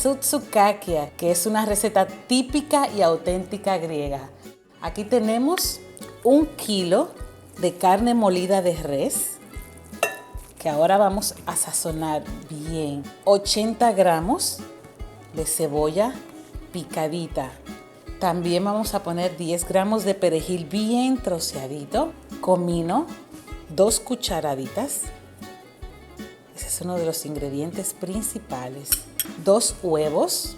Sousoukakia, que es una receta típica y auténtica griega. Aquí tenemos 1 kilo de carne molida de res, que ahora vamos a sazonar bien. 80 gramos de cebolla picadita. También vamos a poner 10 gramos de perejil bien troceadito. Comino, 2 cucharaditas. Ese es uno de los ingredientes principales. 2 huevos,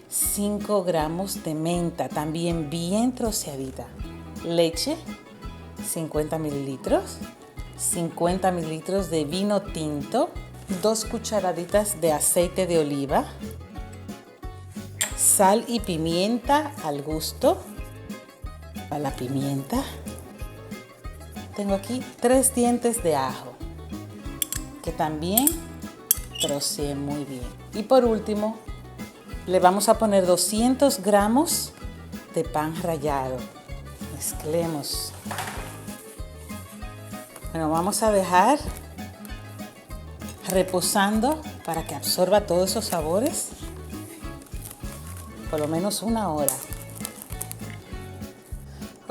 5 gramos de menta, también bien troceadita. Leche, 50 mililitros, 50 mililitros de vino tinto, 2 cucharaditas de aceite de oliva, sal y pimienta al gusto. Para la pimienta, tengo aquí 3 dientes de ajo, que también troceé muy bien. Y por último, le vamos a poner 200 gramos de pan rallado. Mezclemos. Bueno, vamos a dejar reposando para que absorba todos esos sabores por lo menos 1 hora.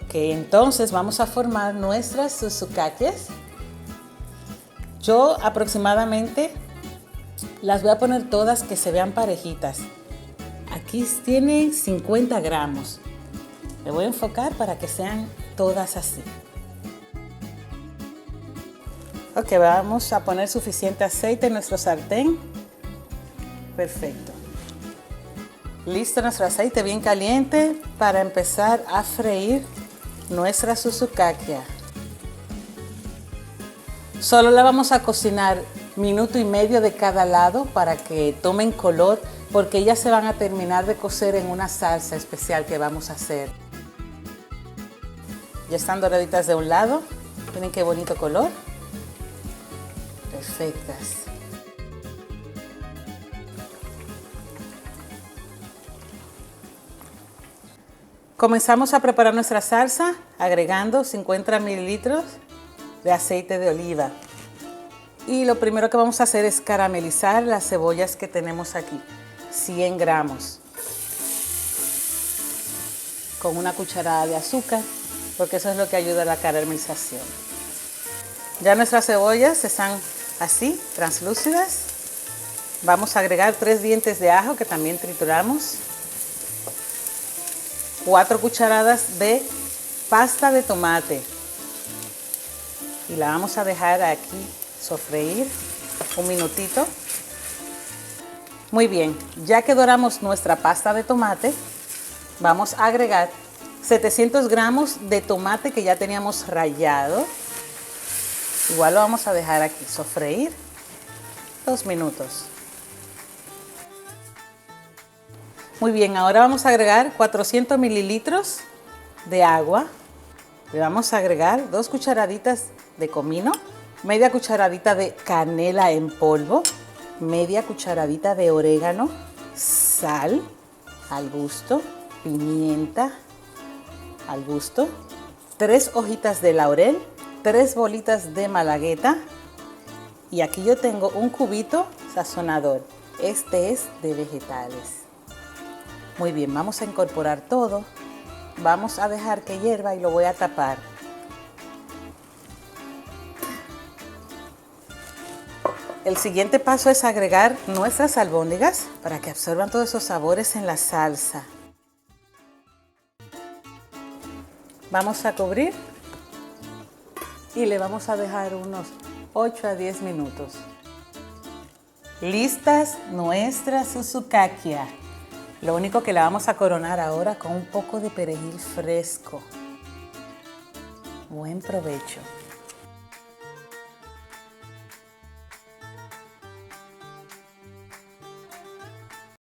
Ok, entonces vamos a formar nuestras sousoukakias. Yo aproximadamente las voy a poner todas que se vean parejitas. Aquí tienen 50 gramos. Le voy a enfocar para que sean todas así. Ok, vamos a poner suficiente aceite en nuestro sartén. Perfecto. Listo nuestro aceite bien caliente para empezar a freír nuestra sousoukakia. Solo la vamos a cocinar 1,5 minutos de cada lado para que tomen color, porque ellas se van a terminar de cocer en una salsa especial que vamos a hacer. Ya están doraditas de un lado. Miren qué bonito color. Perfectas. Comenzamos a preparar nuestra salsa agregando 50 mililitros de aceite de oliva. Y lo primero que vamos a hacer es caramelizar las cebollas que tenemos aquí. 100 gramos. Con una cucharada de azúcar, porque eso es lo que ayuda a la caramelización. Ya nuestras cebollas están así, translúcidas. Vamos a agregar 3 dientes de ajo que también trituramos. 4 cucharadas de pasta de tomate. Y la vamos a dejar aquí sofreír 1 minutito. Muy bien, ya que doramos nuestra pasta de tomate, vamos a agregar 700 gramos de tomate que ya teníamos rallado. Igual lo vamos a dejar aquí sofreír 2 minutos. Muy bien, ahora vamos a agregar 400 mililitros de agua. Le vamos a agregar 2 cucharaditas de comino, media cucharadita de canela en polvo, media cucharadita de orégano, sal al gusto, pimienta al gusto, 3 hojitas de laurel, 3 bolitas de malagueta, y aquí yo tengo un cubito sazonador. Este es de vegetales. Muy bien, vamos a incorporar todo. Vamos a dejar que hierva y lo voy a tapar. El siguiente paso es agregar nuestras albóndigas para que absorban todos esos sabores en la salsa. Vamos a cubrir y le vamos a dejar unos 8 a 10 minutos. Listas nuestras sousoukakia. Lo único que la vamos a coronar ahora con un poco de perejil fresco. Buen provecho.